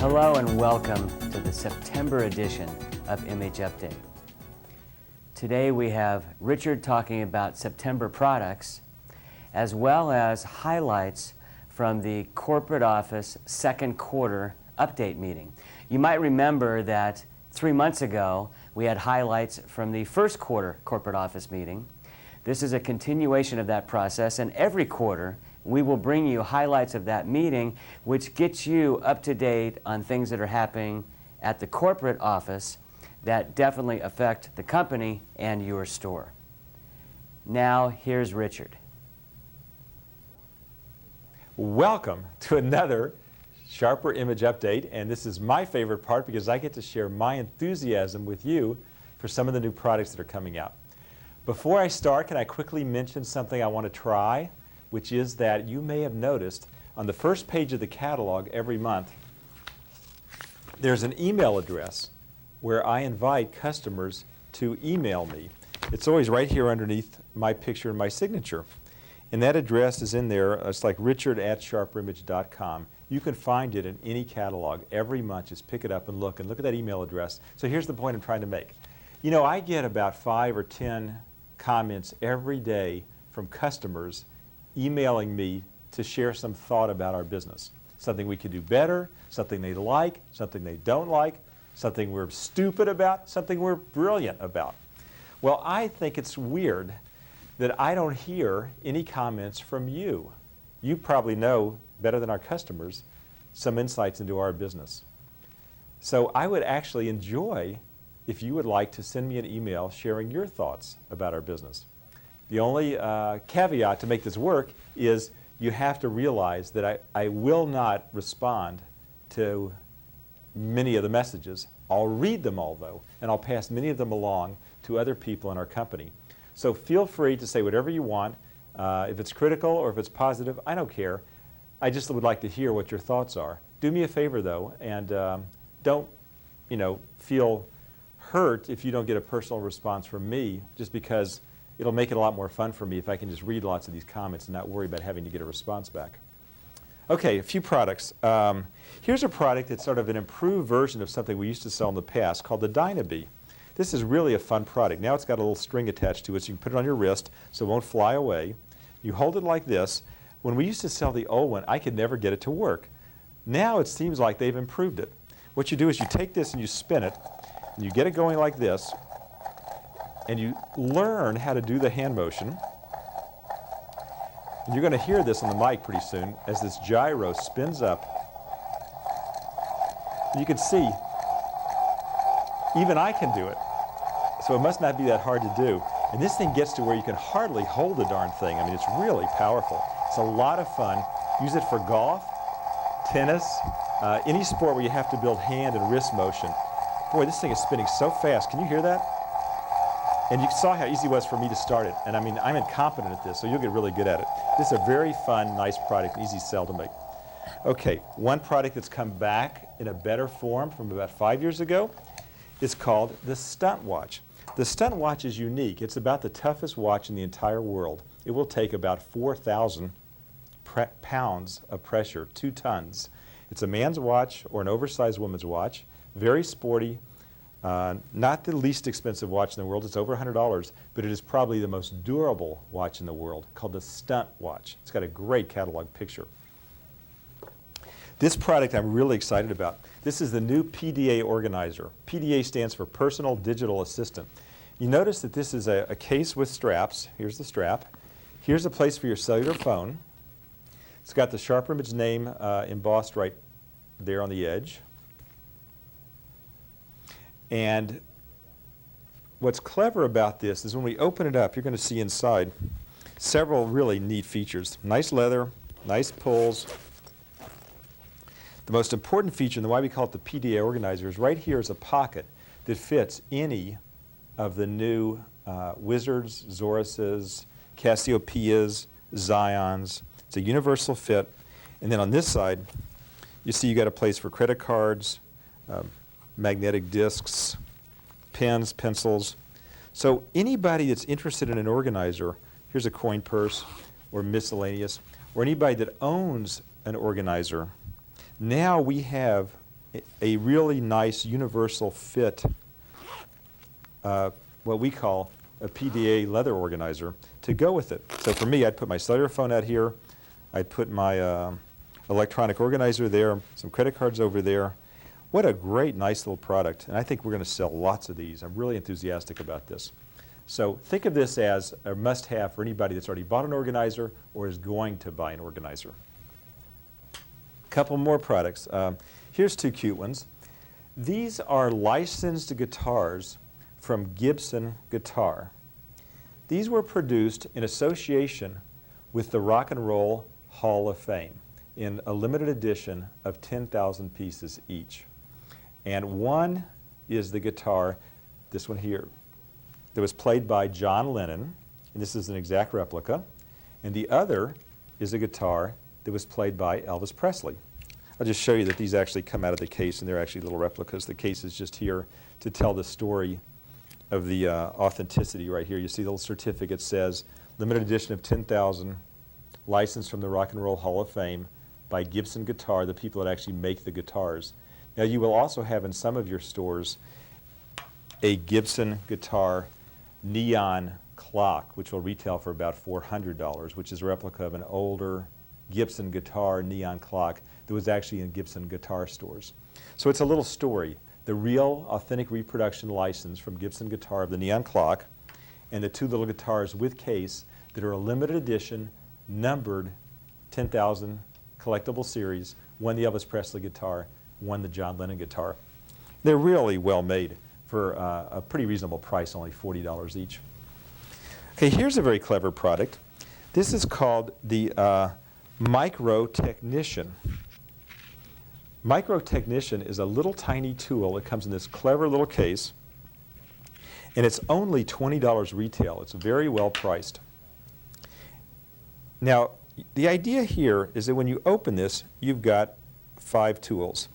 Hello and welcome to the September edition of Image Update. Today we have Richard talking about September products as well as highlights from the corporate office second quarter update meeting. You might remember that 3 months ago we had highlights from the first quarter corporate office meeting. This is a continuation of that process, and every quarter we will bring you highlights of that meeting, which gets you up to date on things that are happening at the corporate office that definitely affect the company and your store. Now, here's Richard. Welcome to another Sharper Image Update, and this is my favorite part because I get to share my enthusiasm with you for some of the new products that are coming out. Before I start, can I quickly mention something I want to try, which is that you may have noticed on the first page of the catalog every month, there's an email address where I invite customers to email me. It's always right here underneath my picture and my signature. And that address is in there. It's like richard@sharperimage.com. You can find it in any catalog every month. Just pick it up and look at that email address. So here's the point I'm trying to make. You know, I get about 5 or 10 comments every day from customers emailing me to share some thought about our business. Something we could do better, something they like, something they don't like, something we're stupid about, something we're brilliant about. Well, I think it's weird that I don't hear any comments from you. You probably know better than our customers some insights into our business. So I would actually enjoy if you would like to send me an email sharing your thoughts about our business. The only caveat to make this work is you have to realize that I will not respond to many of the messages. I'll read them all, though, and I'll pass many of them along to other people in our company. So feel free to say whatever you want. If it's critical or if it's positive, I don't care. I just would like to hear what your thoughts are. Do me a favor, though, and don't feel hurt if you don't get a personal response from me, just because it'll make it a lot more fun for me if I can just read lots of these comments and not worry about having to get a response back. Okay, a few products. Here's a product that's sort of an improved version of something we used to sell in the past called the Dynabee. This is really a fun product. Now it's got a little string attached to it, so you can put it on your wrist so it won't fly away. You hold it like this. When we used to sell the old one, I could never get it to work. Now it seems like they've improved it. What you do is you take this and you spin it, and you get it going like this, and you learn how to do the hand motion. And you're going to hear this on the mic pretty soon as this gyro spins up. And you can see, even I can do it. So it must not be that hard to do. And this thing gets to where you can hardly hold the darn thing. I mean, it's really powerful. It's a lot of fun. Use it for golf, tennis, any sport where you have to build hand and wrist motion. Boy, this thing is spinning so fast. Can you hear that? And you saw how easy it was for me to start it. And I mean, I'm incompetent at this, so you'll get really good at it. This is a very fun, nice product, easy sell to make. Okay, one product that's come back in a better form from about 5 years ago is called the Stunt Watch. The Stunt Watch is unique. It's about the toughest watch in the entire world. It will take about 4,000 pounds of pressure, 2 tons. It's a man's watch or an oversized woman's watch, very sporty. Not the least expensive watch in the world. It's over $100, but it is probably the most durable watch in the world, called the Stunt Watch. It's got a great catalog picture. This product I'm really excited about. This is the new PDA organizer. PDA stands for Personal Digital Assistant. You notice that this is a case with straps. Here's the strap. Here's a place for your cellular phone. It's got the Sharper Image name embossed right there on the edge. And what's clever about this is when we open it up, you're going to see inside several really neat features. Nice leather, nice pulls. The most important feature, and why we call it the PDA organizer, is right here is a pocket that fits any of the new Wizards, Zoruses, Cassiopeias, Zions. It's a universal fit. And then on this side, you see you got a place for credit cards, magnetic discs, pens, pencils. So anybody that's interested in an organizer, here's a coin purse or miscellaneous, or anybody that owns an organizer, now we have a really nice universal fit, what we call a PDA leather organizer, to go with it. So for me, I'd put my cellular phone out here, I'd put my electronic organizer there, some credit cards over there. What a great, nice little product. And I think we're going to sell lots of these. I'm really enthusiastic about this. So think of this as a must-have for anybody that's already bought an organizer or is going to buy an organizer. Couple more products. Here's two cute ones. These are licensed guitars from Gibson Guitar. These were produced in association with the Rock and Roll Hall of Fame in a limited edition of 10,000 pieces each. And one is the guitar, this one here, that was played by John Lennon, and this is an exact replica. And the other is a guitar that was played by Elvis Presley. I'll just show you that these actually come out of the case, and they're actually little replicas. The case is just here to tell the story of the authenticity right here. You see the little certificate says, limited edition of 10,000, licensed from the Rock and Roll Hall of Fame by Gibson Guitar, the people that actually make the guitars. Now you will also have in some of your stores a Gibson Guitar neon clock, which will retail for about $400, which is a replica of an older Gibson Guitar neon clock that was actually in Gibson Guitar stores. So it's a little story. The real authentic reproduction license from Gibson Guitar of the neon clock, and the two little guitars with case that are a limited edition, numbered 10,000 collectible series, one the Elvis Presley guitar, one the John Lennon guitar. They're really well made for a pretty reasonable price, only $40 each. Okay, here's a very clever product. This is called the Micro Technician. Micro Technician is a little tiny tool that comes in this clever little case, and it's only $20 retail. It's very well priced. Now, the idea here is that when you open this, you've got 5 tools.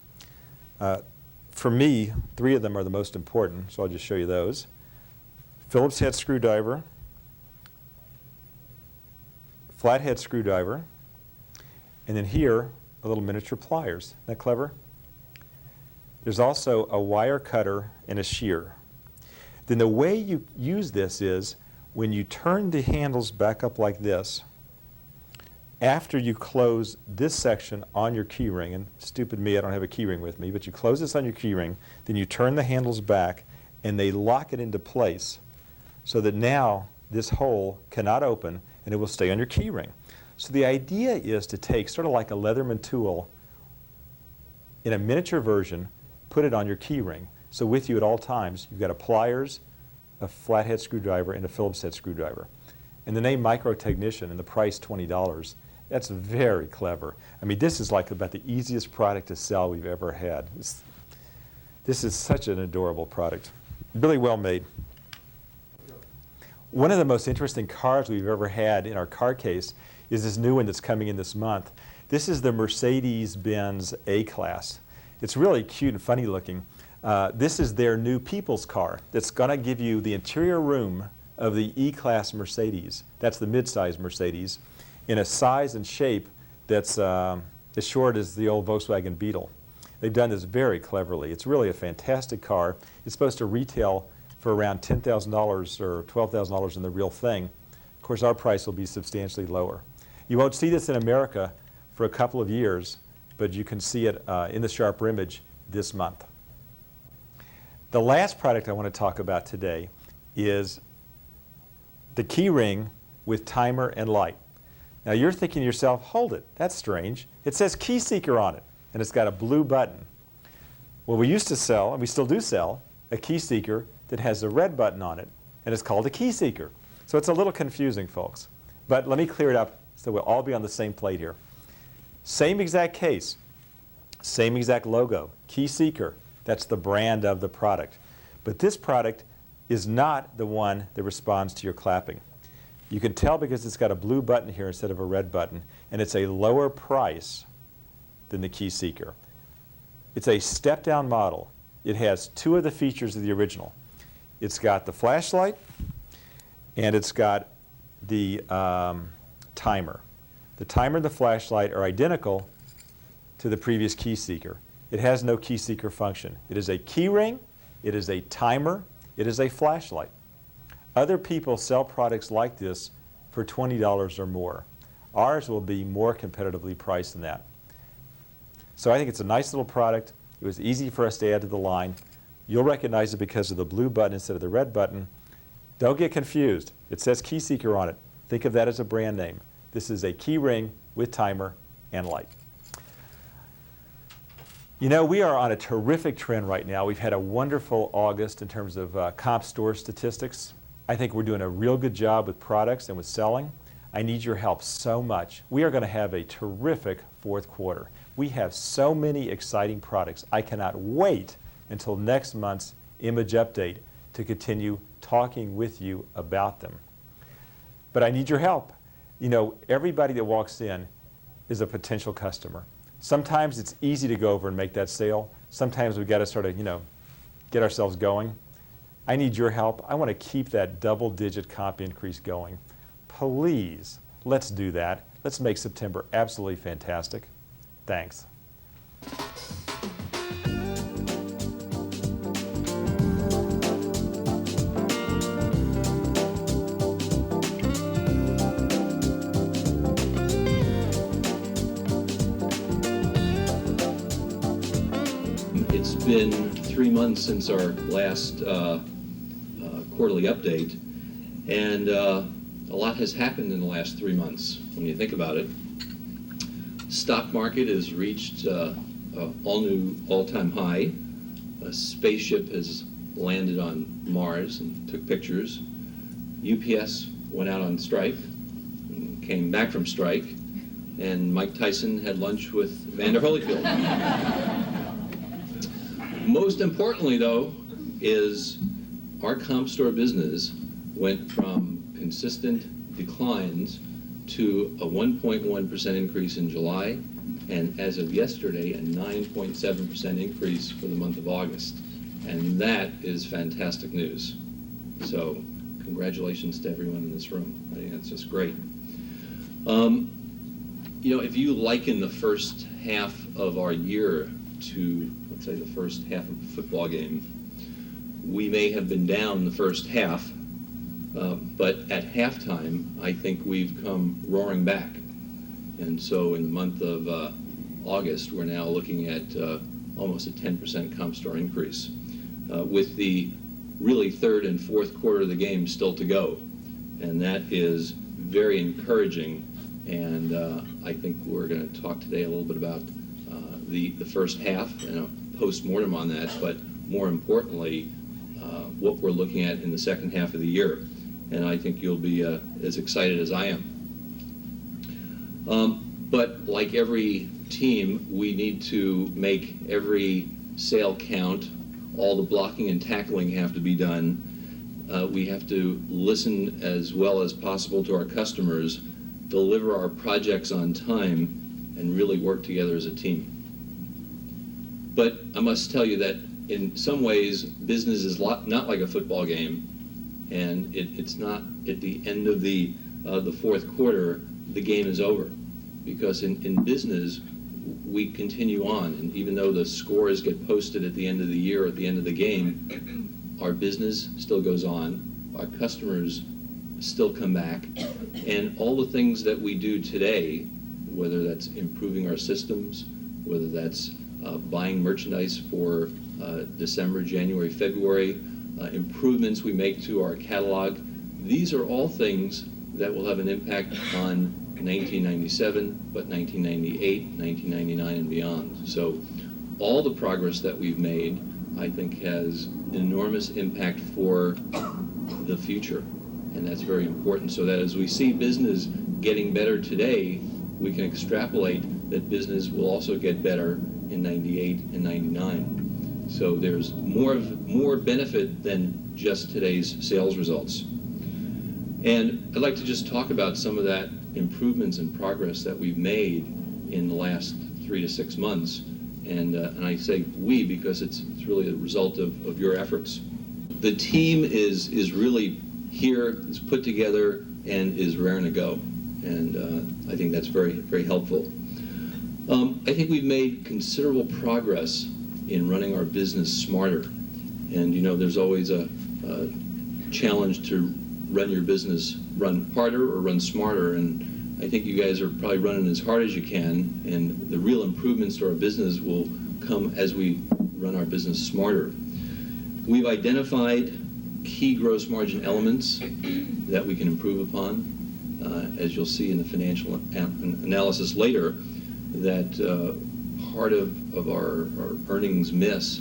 For me, 3 of them are the most important, so I'll just show you those. Phillips head screwdriver, flathead screwdriver, and then here, a little miniature pliers. Isn't that clever? There's also a wire cutter and a shear. Then the way you use this is when you turn the handles back up like this, after you close this section on your key ring, and stupid me, I don't have a key ring with me, but you close this on your key ring, then you turn the handles back and they lock it into place so that now this hole cannot open and it will stay on your key ring. So the idea is to take sort of like a Leatherman tool in a miniature version, put it on your key ring. So with you at all times, you've got a pliers, a flathead screwdriver, and a Phillips head screwdriver. And the name Micro Technician and the price $20, that's very clever. I mean, this is like about the easiest product to sell we've ever had. This is such an adorable product. Really well made. One of the most interesting cars we've ever had in our car case is this new one that's coming in this month. This is the Mercedes-Benz A-Class. It's really cute and funny looking. This is their new people's car that's going to give you the interior room of the E-Class Mercedes. That's the mid-size Mercedes, in a size and shape that's as short as the old Volkswagen Beetle. They've done this very cleverly. It's really a fantastic car. It's supposed to retail for around $10,000 or $12,000 in the real thing. Of course, our price will be substantially lower. You won't see this in America for a couple of years, but you can see it in the SHRP image this month. The last product I want to talk about today is the key ring with timer and light. Now you're thinking to yourself, hold it, that's strange. It says key seeker on it, and it's got a blue button. Well, we used to sell, and we still do sell, a key seeker that has a red button on it, and it's called a key seeker. So it's a little confusing, folks. But let me clear it up so we'll all be on the same plate here. Same exact case, same exact logo, key seeker. That's the brand of the product. But this product is not the one that responds to your clapping. You can tell because it's got a blue button here instead of a red button, and it's a lower price than the key seeker. It's a step-down model. It has 2 of the features of the original. It's got the flashlight, and it's got the timer. The timer and the flashlight are identical to the previous key seeker. It has no key seeker function. It is a key ring, it is a timer, it is a flashlight. Other people sell products like this for $20 or more. Ours will be more competitively priced than that. So I think it's a nice little product. It was easy for us to add to the line. You'll recognize it because of the blue button instead of the red button. Don't get confused. It says key seeker on it. Think of that as a brand name. This is a key ring with timer and light. You know, we are on a terrific trend right now. We've had a wonderful August in terms of comp store statistics. I think we're doing a real good job with products and with selling. I need your help so much. We are going to have a terrific fourth quarter. We have so many exciting products. I cannot wait until next month's image update to continue talking with you about them. But I need your help. You know, everybody that walks in is a potential customer. Sometimes it's easy to go over and make that sale. Sometimes we've got to sort of, get ourselves going. I need your help. I want to keep that double-digit comp increase going. Please, let's do that. Let's make September absolutely fantastic. Thanks. It's been 3 months since our last quarterly update, and a lot has happened in the last 3 months when you think about it. Stock market has reached all-time high. A spaceship has landed on Mars and took pictures. UPS went out on strike and came back from strike, and Mike Tyson had lunch with Vander Holyfield. Most importantly, though, is our comp store business went from consistent declines to a 1.1% increase in July, and as of yesterday, a 9.7% increase for the month of August. And that is fantastic news. So congratulations to everyone in this room. I think that's just great. If you liken the first half of our year to, let's say, the first half of a football game, we may have been down the first half, but at halftime, I think we've come roaring back. And so in the month of August, we're now looking at almost a 10% comp store increase, with the really third and fourth quarter of the game still to go. And that is very encouraging. And I think we're going to talk today a little bit about the first half and a post-mortem on that, but more importantly, what we're looking at in the second half of the year. And I think you'll be as excited as I am. But like every team, we need to make every sale count. All the blocking and tackling have to be done. We have to listen as well as possible to our customers, deliver our projects on time, and really work together as a team. But I must tell you that in some ways, business is not like a football game, and it's not at the end of the fourth quarter, the game is over. Because in business, we continue on, and even though the scores get posted at the end of the year, at the end of the game, our business still goes on, our customers still come back, and all the things that we do today, whether that's improving our systems, whether that's buying merchandise for December, January, February, improvements we make to our catalog, these are all things that will have an impact on 1997, but 1998, 1999, and beyond. So all the progress that we've made, I think, has enormous impact for the future. And that's very important, so that as we see business getting better today, we can extrapolate that business will also get better in 98 and 99. So there's more benefit than just today's sales results. And I'd like to just talk about some of that improvements and progress that we've made in the last 3 to 6 months. And I say we because it's really a result of your efforts. The team is really here, is put together, and is raring to go. And I think that's very, very helpful. I think we've made considerable progress in running our business smarter. And you know, there's always a challenge to run your business, run harder or run smarter. And I think you guys are probably running as hard as you can. And the real improvements to our business will come as we run our business smarter. We've identified key gross margin elements that we can improve upon. As you'll see in the financial analysis later, that part of our earnings miss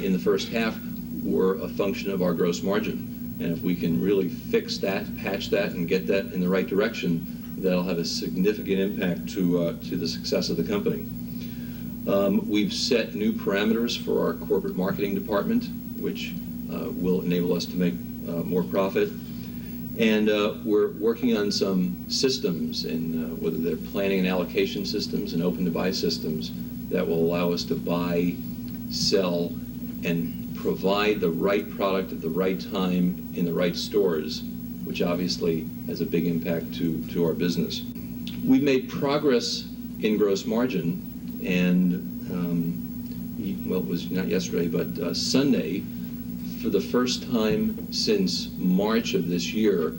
in the first half were a function of our gross margin. And if we can really fix that, patch that, and get that in the right direction, that'll have a significant impact to the success of the company. We've set new parameters for our corporate marketing department, which will enable us to make more profit. And we're working on some systems, and whether they're planning and allocation systems and open-to-buy systems that will allow us to buy, sell, and provide the right product at the right time in the right stores, which obviously has a big impact to our business. We've made progress in gross margin, and well, it was not yesterday, but Sunday, for the first time since March of this year,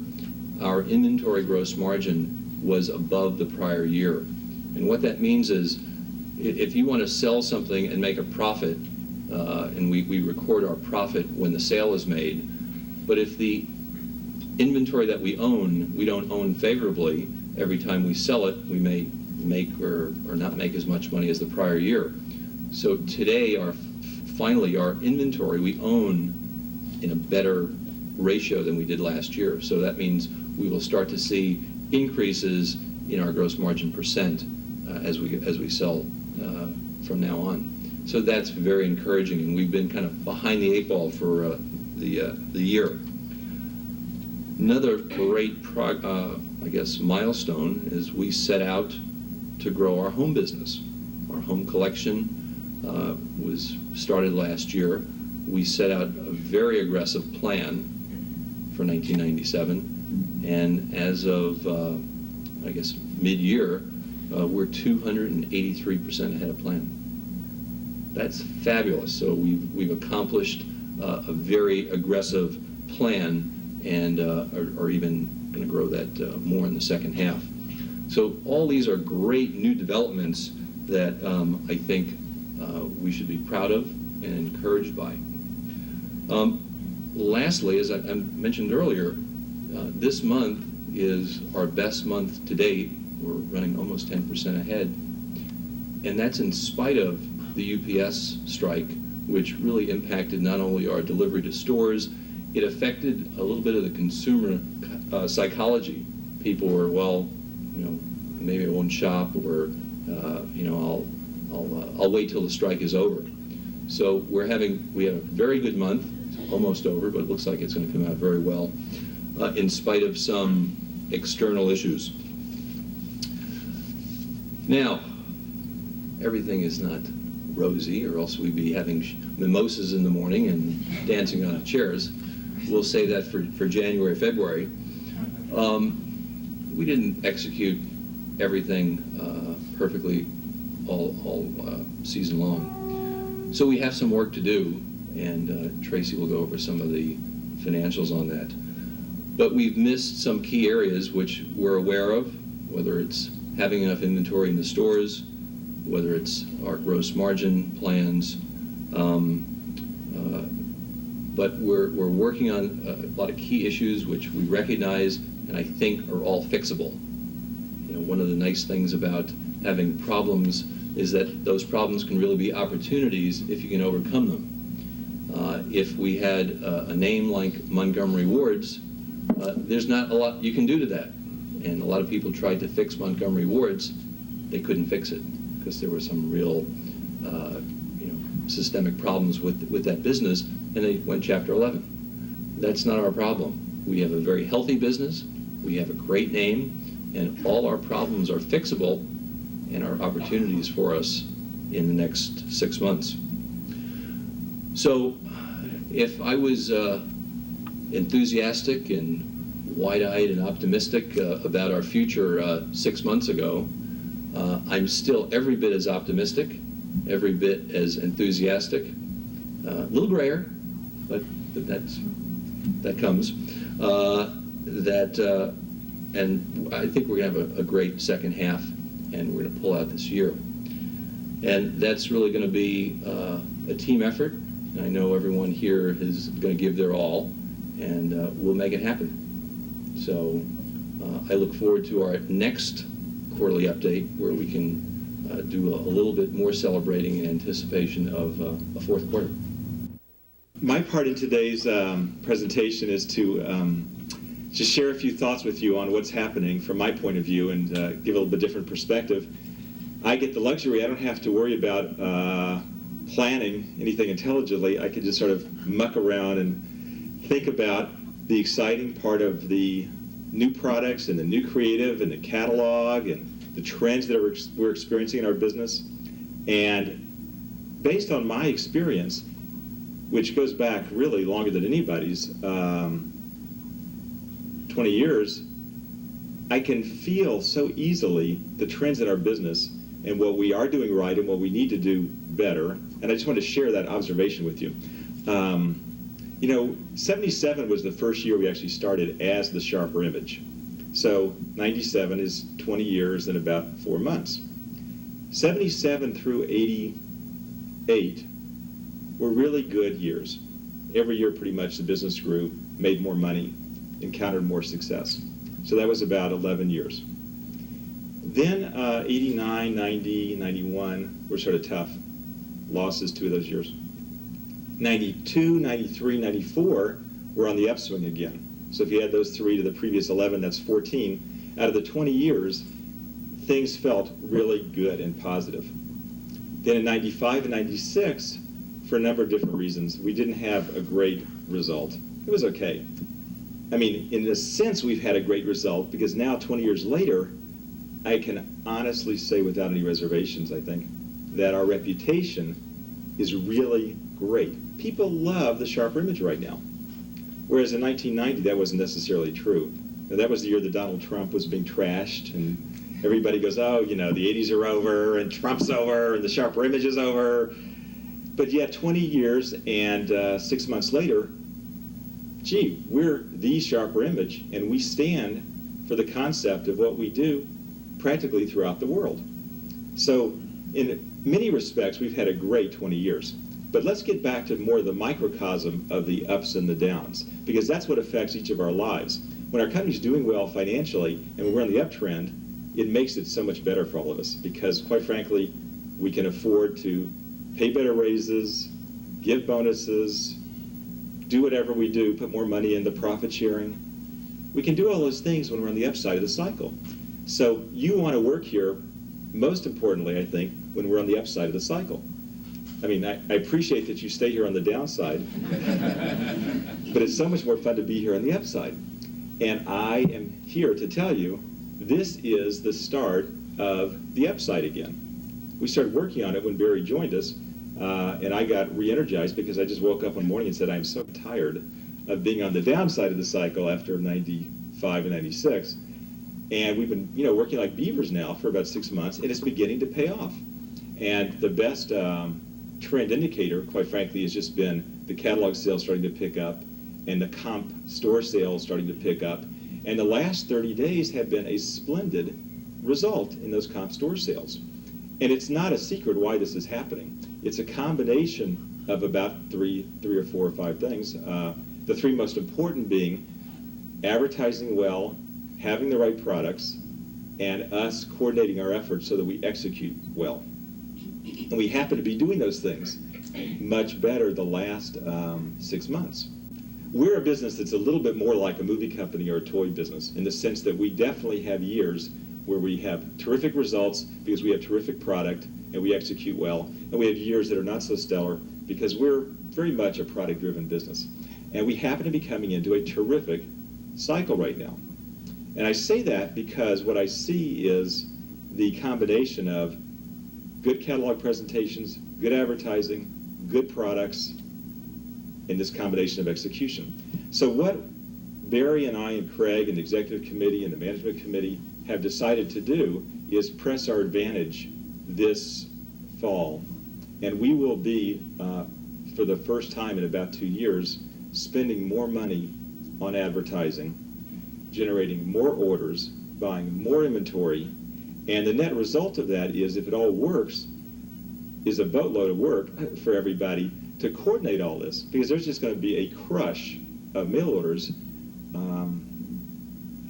our inventory gross margin was above the prior year. And what that means is, if you want to sell something and make a profit, and we record our profit when the sale is made, but if the inventory that we own, we don't own favorably, every time we sell it, we may make or not make as much money as the prior year. So today, finally, our inventory we own in a better ratio than we did last year. So that means we will start to see increases in our gross margin percent as we sell from now on. So that's very encouraging, and we've been kind of behind the eight ball for the year. Another great, milestone is we set out to grow our home business. Our home collection was started last year. We set out a very aggressive plan for 1997, and as of, mid-year, we're 283% ahead of plan. That's fabulous. So we've accomplished a very aggressive plan, and are even going to grow that more in the second half. So all these are great new developments that I think we should be proud of and encouraged by. Lastly, as I mentioned earlier, this month is our best month to date. We're running almost 10% ahead, and that's in spite of the UPS strike, which really impacted not only our delivery to stores, it affected a little bit of the consumer psychology. People were, well, maybe I won't shop, or I'll wait till the strike is over. So we have a very good month. It's almost over, but it looks like it's going to come out very well, in spite of some external issues. Now, everything is not rosy, or else we'd be having mimosas in the morning and dancing on chairs. We'll save that for January, February. We didn't execute everything perfectly all season long. So we have some work to do, and Tracy will go over some of the financials on that. But we've missed some key areas which we're aware of, whether it's having enough inventory in the stores, whether it's our gross margin plans. But we're working on a lot of key issues which we recognize and I think are all fixable. One of the nice things about having problems is that those problems can really be opportunities if you can overcome them. If we had a name like Montgomery Ward's, there's not a lot you can do to that. And a lot of people tried to fix Montgomery Ward's. They couldn't fix it because there were some real systemic problems with that business, and they went Chapter 11. That's not our problem. We have a very healthy business. We have a great name, and all our problems are fixable and are opportunities for us in the next 6 months. So if I was enthusiastic and wide-eyed and optimistic about our future 6 months ago, I'm still every bit as optimistic, every bit as enthusiastic, a little grayer, but that comes. And I think we're going to have a great second half, and we're going to pull out this year. And that's really going to be a team effort. I know everyone here is going to give their all, and we'll make it happen. So I look forward to our next quarterly update, where we can do a little bit more celebrating in anticipation of a fourth quarter. My part in today's presentation is to just share a few thoughts with you on what's happening from my point of view, and give a little bit different perspective. I get the luxury, I don't have to worry about planning anything intelligently. I can just sort of muck around and think about the exciting part of the new products and the new creative and the catalog and the trends that we're experiencing in our business. And based on my experience, which goes back really longer than anybody's, 20 years, I can feel so easily the trends in our business and what we are doing right and what we need to do better. And I just want to share that observation with you. 77 was the first year we actually started as the Sharper Image. So 97 is 20 years and about 4 months. 77 through 88 were really good years. Every year pretty much the business grew, made more money, encountered more success. So that was about 11 years. Then 89, 90, 91 were sort of tough. Losses 2 of those years. 92, 93, 94 were on the upswing again. So if you add those 3 to the previous 11, that's 14. Out of the 20 years, things felt really good and positive. Then in 95 and 96, for a number of different reasons, we didn't have a great result. It was okay. I mean, in a sense, we've had a great result, because now, 20 years later, I can honestly say without any reservations, I think, that our reputation is really great. People love the Sharper Image right now. Whereas in 1990, that wasn't necessarily true. Now, that was the year that Donald Trump was being trashed, and everybody goes, oh, the 80s are over, and Trump's over, and the Sharper Image is over. But yet, 20 years and 6 months later, gee, we're the Sharper Image, and we stand for the concept of what we do practically throughout the world. So in many respects, we've had a great 20 years. But let's get back to more of the microcosm of the ups and the downs, because that's what affects each of our lives. When our company's doing well financially and we're on the uptrend, it makes it so much better for all of us, because quite frankly, we can afford to pay better raises, give bonuses, do whatever we do, put more money into profit sharing. We can do all those things when we're on the upside of the cycle. So you want to work here, most importantly, I think, when we're on the upside of the cycle. I mean, I appreciate that you stay here on the downside, but it's so much more fun to be here on the upside. And I am here to tell you, this is the start of the upside again. We started working on it when Barry joined us, and I got re-energized because I just woke up one morning and said, I'm so tired of being on the downside of the cycle after 95 and 96. And we've been, working like beavers now for about 6 months, and it's beginning to pay off. And the best trend indicator, quite frankly, has just been the catalog sales starting to pick up and the comp store sales starting to pick up. And the last 30 days have been a splendid result in those comp store sales. And it's not a secret why this is happening. It's a combination of about three or four or five things. The 3 most important being advertising well, having the right products, and us coordinating our efforts so that we execute well. And we happen to be doing those things much better the last 6 months. We're a business that's a little bit more like a movie company or a toy business, in the sense that we definitely have years where we have terrific results because we have terrific product and we execute well, and we have years that are not so stellar because we're very much a product-driven business. And we happen to be coming into a terrific cycle right now. And I say that because what I see is the combination of good catalog presentations, good advertising, good products, in this combination of execution. So what Barry and I and Craig and the executive committee and the management committee have decided to do is press our advantage this fall. And we will be, for the first time in about 2 years, spending more money on advertising, generating more orders, buying more inventory, and the net result of that is, if it all works, is a boatload of work for everybody to coordinate all this, because there's just going to be a crush of mail orders.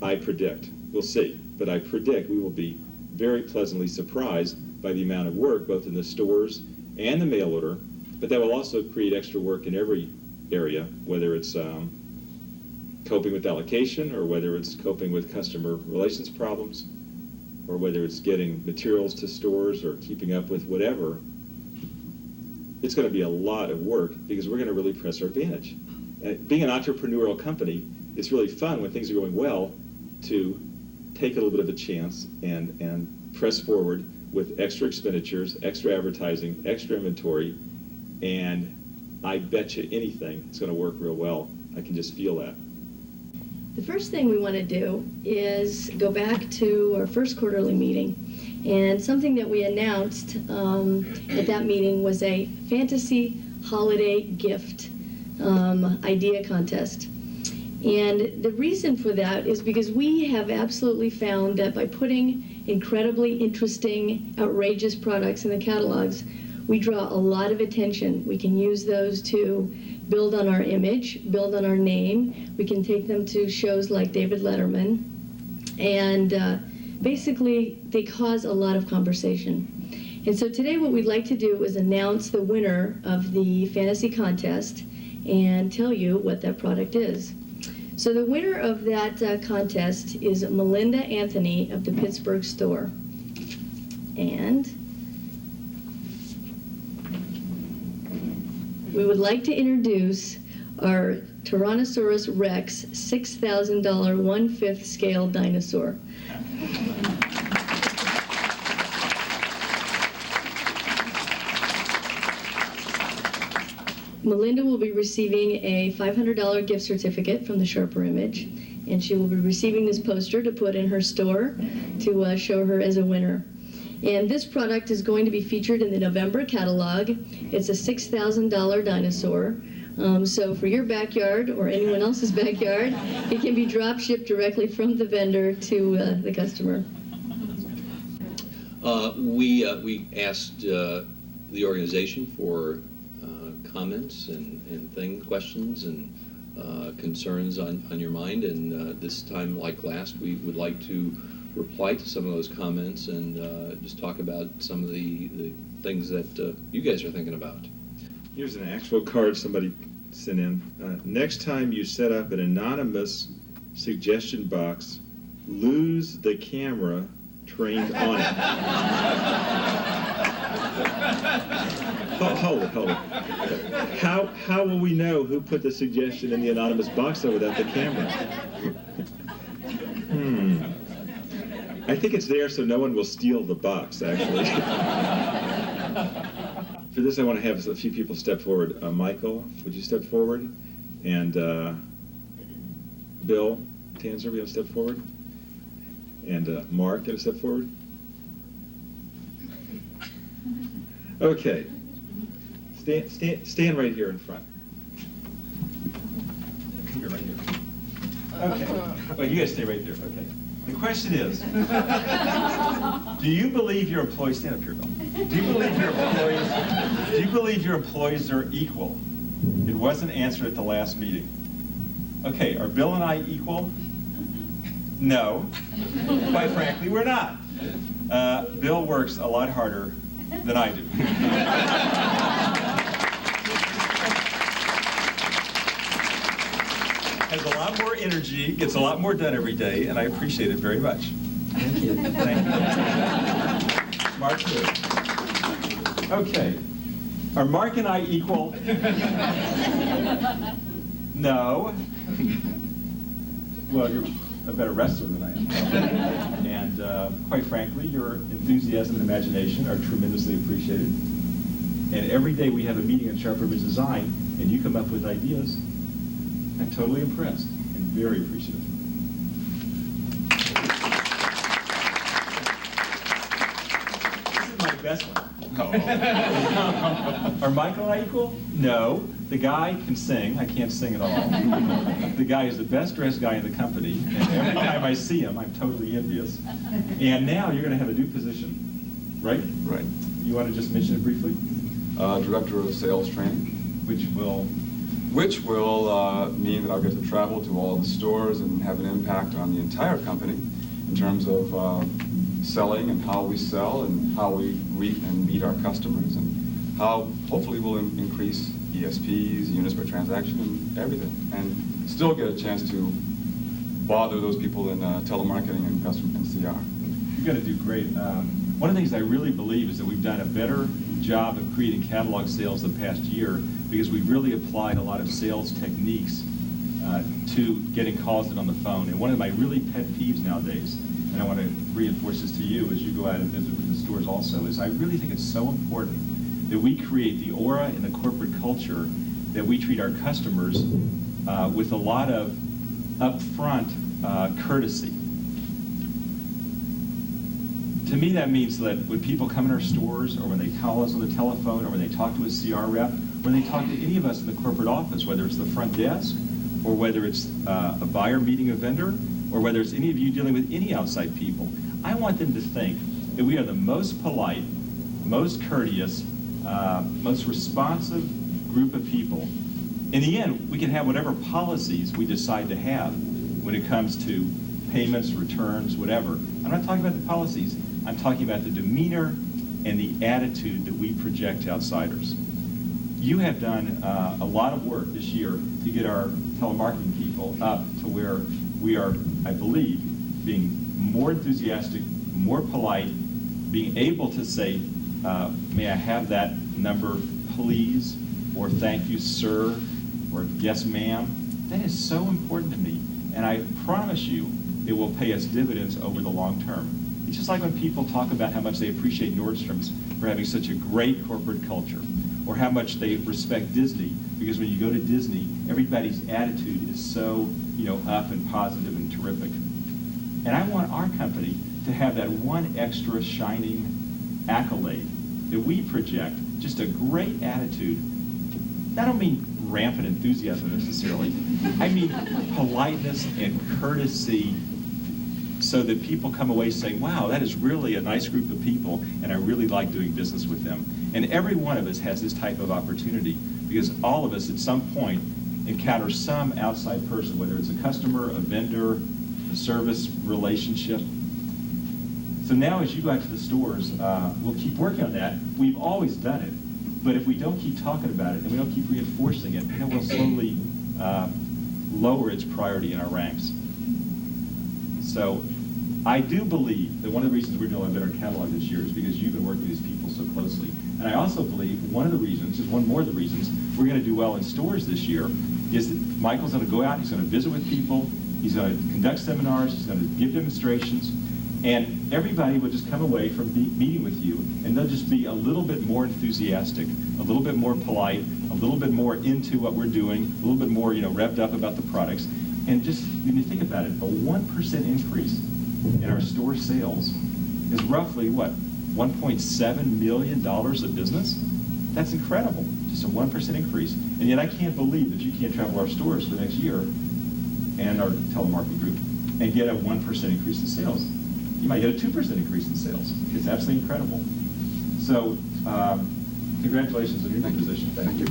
I predict, we'll see, but I predict we will be very pleasantly surprised by the amount of work, both in the stores and the mail order, but that will also create extra work in every area, whether it's coping with allocation, or whether it's coping with customer relations problems, or whether it's getting materials to stores or keeping up with whatever. It's going to be a lot of work because we're going to really press our advantage. Being an entrepreneurial company, it's really fun when things are going well to take a little bit of a chance and press forward with extra expenditures, extra advertising, extra inventory, and I bet you anything it's going to work real well. I can just feel that. The first thing we want to do is go back to our first quarterly meeting, and something that we announced at that meeting was a fantasy holiday gift idea contest. And the reason for that is because we have absolutely found that by putting incredibly interesting, outrageous products in the catalogs, we draw a lot of attention. We can use those to build on our image, build on our name. We can take them to shows like David Letterman. And basically, they cause a lot of conversation. And so today what we'd like to do is announce the winner of the fantasy contest and tell you what that product is. So the winner of that contest is Melinda Anthony of the Pittsburgh store. And we would like to introduce our Tyrannosaurus Rex $6,000 1/5 scale dinosaur. Melinda will be receiving a $500 gift certificate from the SHRP Image, and she will be receiving this poster to put in her store to show her as a winner. And this product is going to be featured in the November catalog. It's a $6,000 dinosaur. So for your backyard or anyone else's backyard, it can be drop shipped directly from the vendor to the customer. We asked the organization for comments and questions and concerns on your mind, and this time, like last, we would like to reply to some of those comments and just talk about some of the things that you guys are thinking about. Here's an actual card somebody sent in. Next time you set up an anonymous suggestion box, lose the camera trained on it. Hold it. How will we know who put the suggestion in the anonymous box though without the camera? I think it's there so no one will steal the box, actually. For this, I want to have a few people step forward. Michael, would you step forward? And Bill Tanzer, will you step forward? And Mark, get a step forward? Okay. Stand right here in front. Come here, right here. Okay. Well, you guys stay right there. Okay. The question is, do you believe your employees, stand up here, Bill. Do you believe your employees are equal? It wasn't answered at the last meeting. Okay, are Bill and I equal? No. Quite frankly, we're not. Bill works a lot harder than I do. Has a lot more energy, gets a lot more done every day, and I appreciate it very much. Thank you. Thank you. Mark, too. Okay. Are Mark and I equal? No. Well, you're a better wrestler than I am. And quite frankly, your enthusiasm and imagination are tremendously appreciated. And every day we have a meeting on SHRP Image Design, and you come up with ideas. I'm totally impressed and very appreciative. best one. Are Michael and I equal? No. The guy can sing. I can't sing at all. The guy is the best dressed guy in the company, and every time I see him, I'm totally envious. And now you're going to have a new position, right? Right. You want to just mention it briefly? Director of Sales Training. Which will mean that I'll get to travel to all the stores and have an impact on the entire company in terms of selling and how we sell and how we reach and meet our customers and how hopefully we'll increase ESPs, units per transaction, and everything, and still get a chance to bother those people in telemarketing and customer and CR. You're going to do great. One of the things I really believe is that we've done a better job of creating catalog sales the past year because we really applied a lot of sales techniques to getting calls in on the phone. And one of my really pet peeves nowadays, and I want to reinforce this to you as you go out and visit with the stores also, is I really think it's so important that we create the aura in the corporate culture that we treat our customers with a lot of upfront courtesy. To me, that means that when people come in our stores, or when they call us on the telephone, or when they talk to a CR rep, when they talk to any of us in the corporate office, whether it's the front desk, or whether it's a buyer meeting a vendor, or whether it's any of you dealing with any outside people, I want them to think that we are the most polite, most courteous, most responsive group of people. In the end, we can have whatever policies we decide to have when it comes to payments, returns, whatever. I'm not talking about the policies. I'm talking about the demeanor and the attitude that we project to outsiders. You have done a lot of work this year to get our telemarketing people up to where we are, I believe, being more enthusiastic, more polite, being able to say, may I have that number, please, or thank you, sir, or yes, ma'am. That is so important to me, and I promise you it will pay us dividends over the long term. It's just like when people talk about how much they appreciate Nordstrom's for having such a great corporate culture, or how much they respect Disney, because when you go to Disney, everybody's attitude is so, up and positive and terrific. And I want our company to have that one extra shining accolade that we project, just a great attitude. I don't mean rampant enthusiasm necessarily. I mean politeness and courtesy, so that people come away saying, wow, that is really a nice group of people, and I really like doing business with them. And every one of us has this type of opportunity, because all of us at some point encounter some outside person, whether it's a customer, a vendor, a service relationship. So now as you go out to the stores, we'll keep working on that. We've always done it, but if we don't keep talking about it and we don't keep reinforcing it, then we'll slowly lower its priority in our ranks. So I do believe that one of the reasons we're doing a better catalog this year is because you've been working with these people so closely. And I also believe one of the reasons, just one more of the reasons, we're going to do well in stores this year is that Michael's going to go out, he's going to visit with people, he's going to conduct seminars, he's going to give demonstrations, and everybody will just come away from meeting with you, and they'll just be a little bit more enthusiastic, a little bit more polite, a little bit more into what we're doing, a little bit more, revved up about the products. And just, when you think about it, a 1% increase in our store sales is roughly, what, $1.7 million of business? That's incredible, just a 1% increase. And yet I can't believe that you can't travel our stores for the next year and our telemarketing group and get a 1% increase in sales. You might get a 2% increase in sales. It's absolutely incredible. So, congratulations on your new position. Thank you.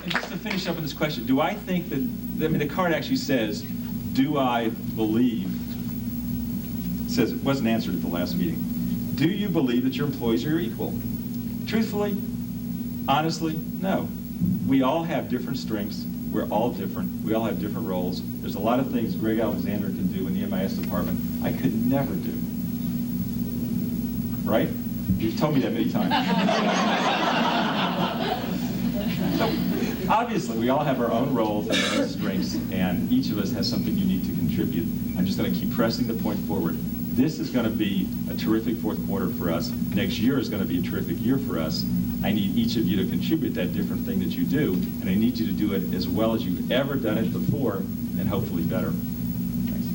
And just to finish up with this question, do I think that, the card actually says, do I believe, it says it wasn't answered at the last meeting. Do you believe that your employees are your equal? Truthfully, honestly, no. We all have different strengths. We're all different. We all have different roles. There's a lot of things Greg Alexander can do in the MIS department I could never do. Right? You've told me that many times. So, obviously, we all have our own roles and our own strengths, and each of us has something unique to contribute. I'm just going to keep pressing the point forward. This is going to be a terrific fourth quarter for us. Next year is going to be a terrific year for us. I need each of you to contribute that different thing that you do, and I need you to do it as well as you've ever done it before, and hopefully better. Thanks.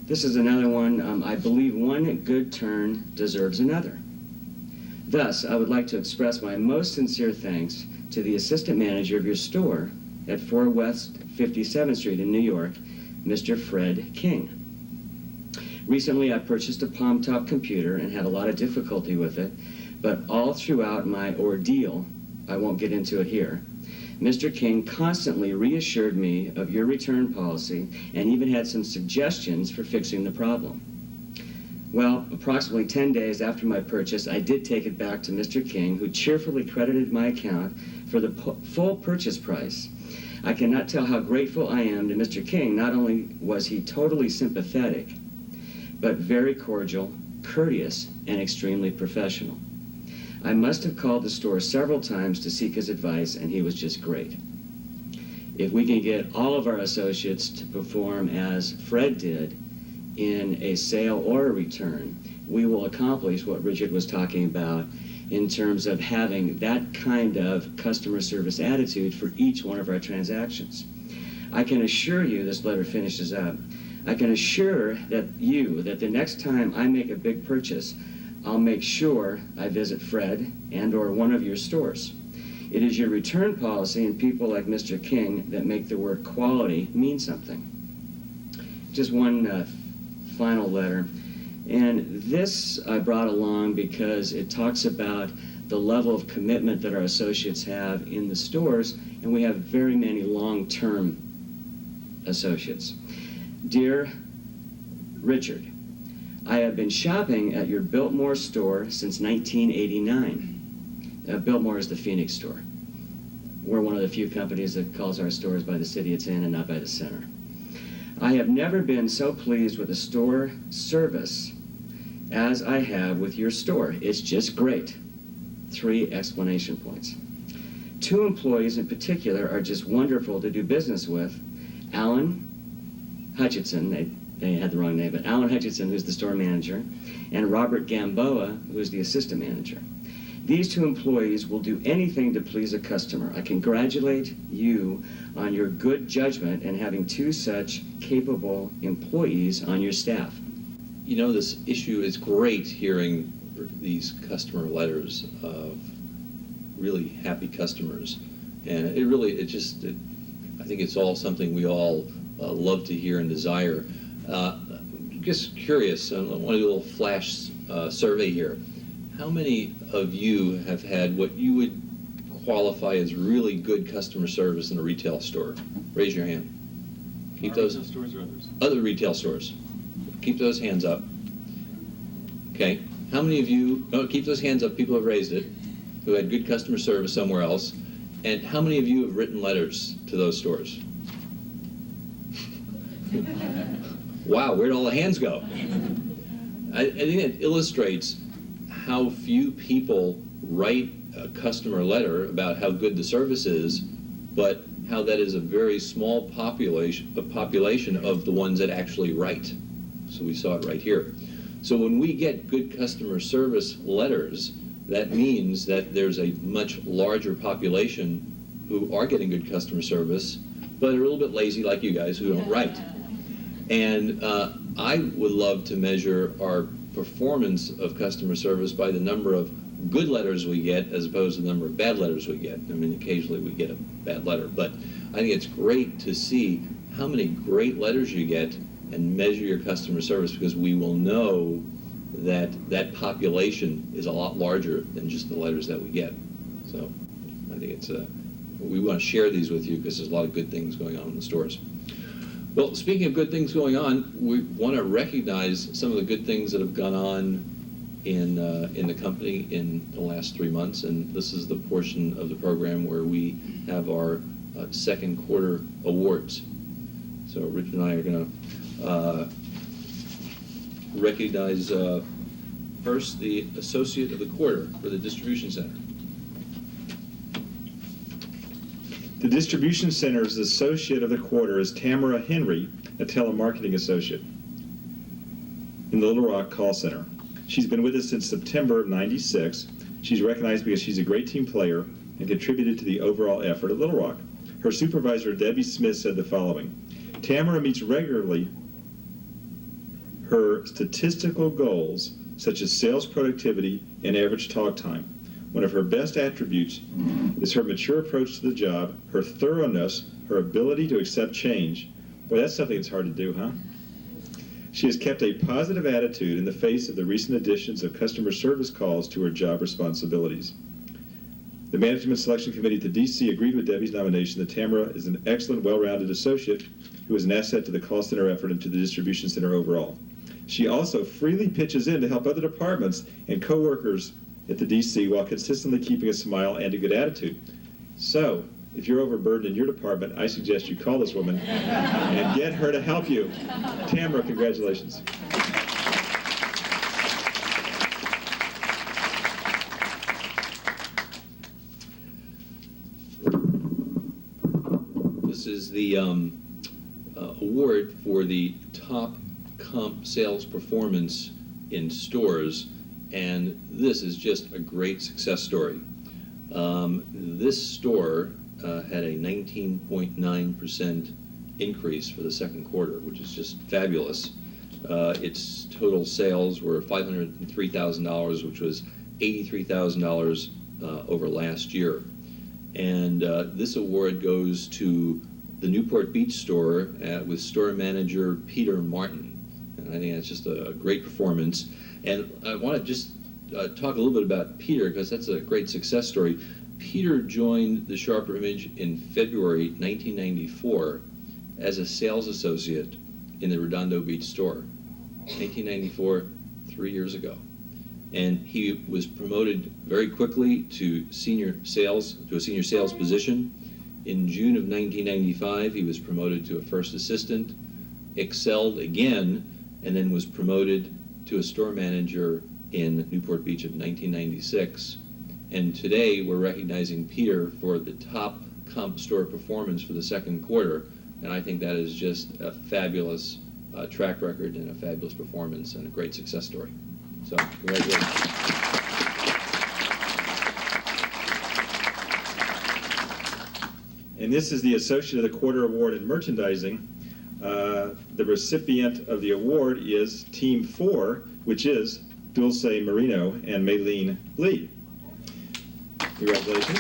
This is another one. I believe one good turn deserves another. Thus, I would like to express my most sincere thanks to the assistant manager of your store at 4 West 57th Street in New York, Mr. Fred King. Recently, I purchased a palm-top computer and had a lot of difficulty with it, but all throughout my ordeal, I won't get into it here, Mr. King constantly reassured me of your return policy and even had some suggestions for fixing the problem. Well, approximately 10 days after my purchase, I did take it back to Mr. King, who cheerfully credited my account for the full purchase price. I cannot tell how grateful I am to Mr. King. Not only was he totally sympathetic, but very cordial, courteous, and extremely professional. I must have called the store several times to seek his advice, and he was just great. If we can get all of our associates to perform as Fred did in a sale or a return, we will accomplish what Richard was talking about in terms of having that kind of customer service attitude for each one of our transactions. I can assure you, this letter finishes up, I can assure that the next time I make a big purchase, I'll make sure I visit Fred and or one of your stores. It is your return policy and people like Mr. King that make the word quality mean something. Just one final letter. And this I brought along because it talks about the level of commitment that our associates have in the stores, and we have very many long-term associates. Dear Richard, I have been shopping at your Biltmore store since 1989. Biltmore is the Phoenix store. We're one of the few companies that calls our stores by the city it's in and not by the center. I have never been so pleased with the store service as I have with your store. It's just great. 3 exclamation points. 2 employees in particular are just wonderful to do business with. Alan Hutchinson, they had the wrong name, but Alan Hutchinson, who's the store manager, and Robert Gamboa, who's the assistant manager. These 2 employees will do anything to please a customer. I congratulate you on your good judgment and having 2 such capable employees on your staff. You know, this issue is great hearing these customer letters of really happy customers. And I think it's all something we all love to hear and desire. Just curious, I want to do a little flash survey here. How many of you have had what you would qualify as really good customer service in a retail store? Raise your hand. Keep those. Retail stores or others? Other retail stores. Keep those hands up. Okay. How many of you, keep those hands up, people have raised it, who had good customer service somewhere else. And how many of you have written letters to those stores? Wow, where'd all the hands go? I think it illustrates how few people write a customer letter about how good the service is, but how that is a very small population of the ones that actually write. So we saw it right here. So when we get good customer service letters, that means that there's a much larger population who are getting good customer service, but are a little bit lazy like you guys who don't write. And I would love to measure our performance of customer service by the number of good letters we get as opposed to the number of bad letters we get. I mean, occasionally we get a bad letter, but I think it's great to see how many great letters you get and measure your customer service, because we will know that that population is a lot larger than just the letters that we get. So I think it's we want to share these with you because there's a lot of good things going on in the stores. Well, speaking of good things going on, we want to recognize some of the good things that have gone on in the company in the last 3 months, and this is the portion of the program where we have our second quarter awards. So Rich and I are going to recognize first the Associate of the Quarter for the Distribution Center. The Distribution Center's Associate of the Quarter is Tamara Henry, a telemarketing associate in the Little Rock call center. She's been with us since September of '96. She's recognized because she's a great team player and contributed to the overall effort at Little Rock. Her supervisor, Debbie Smith, said the following: Tamara meets regularly her statistical goals, such as sales productivity and average talk time. One of her best attributes is her mature approach to the job, her thoroughness, her ability to accept change. Boy, that's something that's hard to do, huh? She has kept a positive attitude in the face of the recent additions of customer service calls to her job responsibilities. The Management Selection Committee at the DC agreed with Debbie's nomination that Tamara is an excellent, well-rounded associate who is an asset to the call center effort and to the distribution center overall. She also freely pitches in to help other departments and co-workers at the DC while consistently keeping a smile and a good attitude. So, if you're overburdened in your department, I suggest you call this woman and get her to help you. Tamara, congratulations. This is the award for the top comp sales performance in stores, and this is just a great success story. This store had a 19.9% increase for the second quarter, which is just fabulous. Its total sales were $503,000, which was $83,000 over last year. And this award goes to the Newport Beach store with store manager Peter Martin. And I think that's just a great performance. And I want to just talk a little bit about Peter, because that's a great success story. Peter joined the Sharper Image in February 1994 as a sales associate in the Redondo Beach store. 1994, 3 years ago. And he was promoted very quickly to a senior sales position. In June of 1995, he was promoted to a first assistant, excelled again, and then was promoted to a store manager in Newport Beach of 1996. And today we're recognizing Peter for the top comp store performance for the second quarter. And I think that is just a fabulous track record and a fabulous performance and a great success story. So, congratulations. And this is the Associate of the Quarter Award in Merchandising. The recipient of the award is Team 4, which is Dulce Marino and Maylene Lee. Congratulations.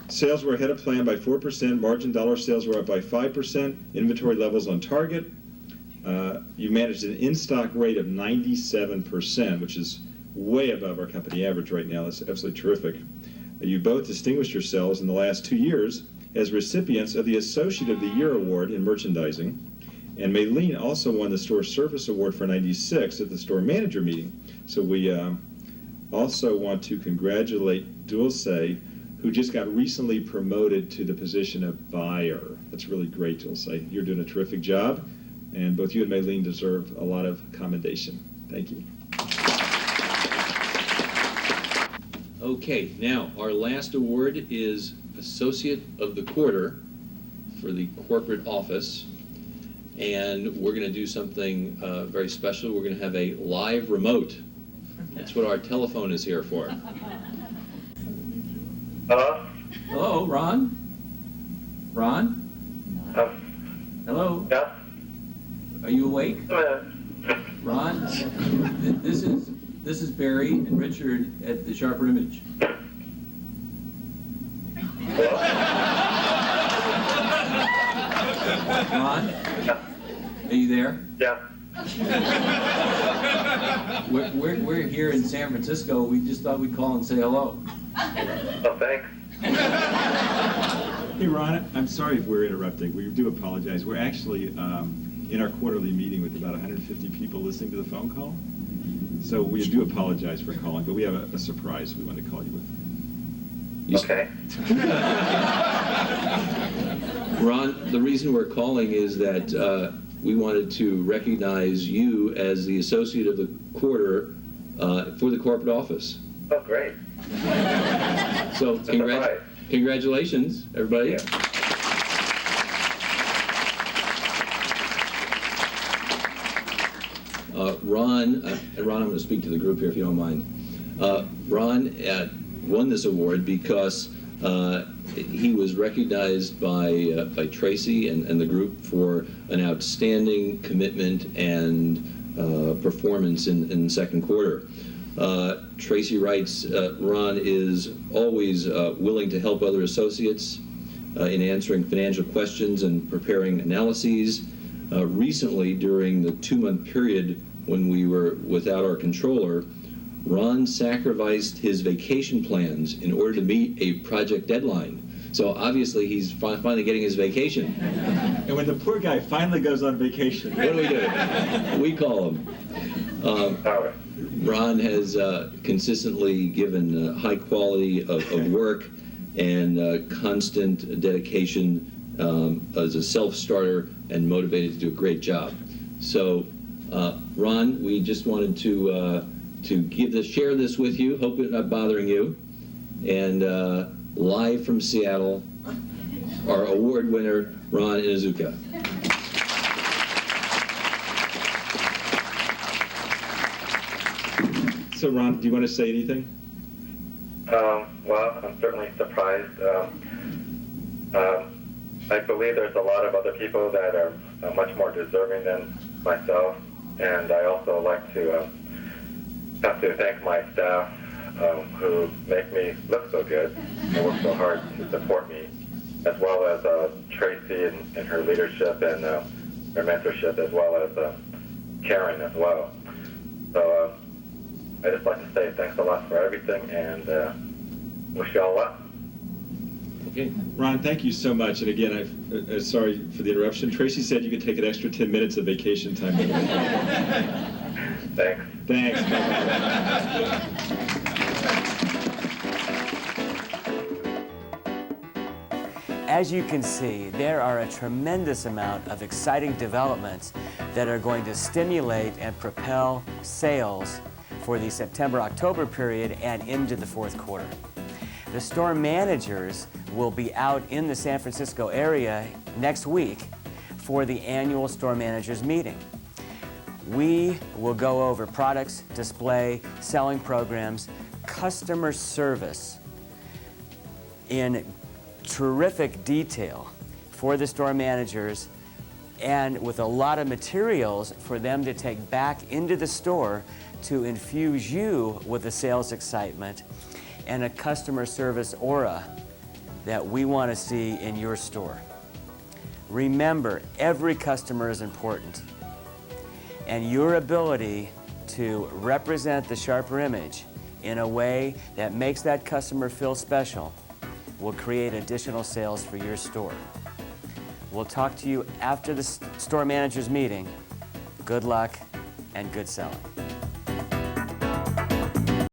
Sales were ahead of plan by 4%. Margin dollar sales were up by 5%. Inventory levels on target. You managed an in-stock rate of 97%, which is way above our company average right now. That's absolutely terrific. You both distinguished yourselves in the last 2 years as recipients of the Associate of the Year Award in Merchandising. And Maylene also won the Store Service Award for 96 at the store manager meeting. So we also want to congratulate Dulce, who just got recently promoted to the position of buyer. That's really great, Dulce. You're doing a terrific job, and both you and Maylene deserve a lot of commendation. Thank you. Okay, now our last award is Associate of the Quarter for the corporate office. And we're going to do something very special. We're going to have a live remote. That's what our telephone is here for. Hello? Hello, Ron? Ron? Hello? Yeah? Are you awake? Ron? This is Barry and Richard at the Sharper Image. Ron? Are you there? Yeah. We're here in San Francisco. We just thought we'd call and say hello. Oh, thanks. Hey, Ron, I'm sorry if we're interrupting. We do apologize. We're actually in our quarterly meeting with about 150 people listening to the phone call. So we do apologize for calling, but we have a surprise we want to call you with. Okay. Ron, the reason we're calling is that we wanted to recognize you as the Associate of the Quarter for the corporate office. Oh, great. So congratulations, everybody. Yeah. Ron, and Ron, I'm going to speak to the group here if you don't mind. Ron won this award because He was recognized by Tracy and the group for an outstanding commitment and performance in the second quarter. Tracy writes, Ron is always willing to help other associates in answering financial questions and preparing analyses. Recently, during the 2-month period when we were without our controller, Ron sacrificed his vacation plans in order to meet a project deadline. So obviously he's finally getting his vacation. And when the poor guy finally goes on vacation, What do? We call him. Ron has consistently given high quality of work and constant dedication as a self-starter and motivated to do a great job. So, Ron, we just wanted to share this with you. Hope it's not bothering you. And live from Seattle, our award winner, Ron Inuzuka. So, Ron, do you want to say anything? Well, I'm certainly surprised. I believe there's a lot of other people that are much more deserving than myself, and I also like to have to thank my staff who make me look so good and work so hard to support me, as well as Tracy and her leadership and her mentorship, as well as Karen as well. So I just like to say thanks a lot for everything, and wish you all luck. Okay. Ron, thank you so much. And again, I'm sorry for the interruption. Tracy said you could take an extra 10 minutes of vacation time. Thanks. Thanks. As you can see, there are a tremendous amount of exciting developments that are going to stimulate and propel sales for the September-October period and into the fourth quarter. The store managers will be out in the San Francisco area next week for the annual store managers meeting. We will go over products, display, selling programs, customer service in terrific detail for the store managers, and with a lot of materials for them to take back into the store to infuse you with the sales excitement and a customer service aura that we want to see in your store. Remember, every customer is important, and your ability to represent the Sharper image in a way that makes that customer feel special will create additional sales for your store. We'll talk to you after the store managers meeting. Good luck and good selling.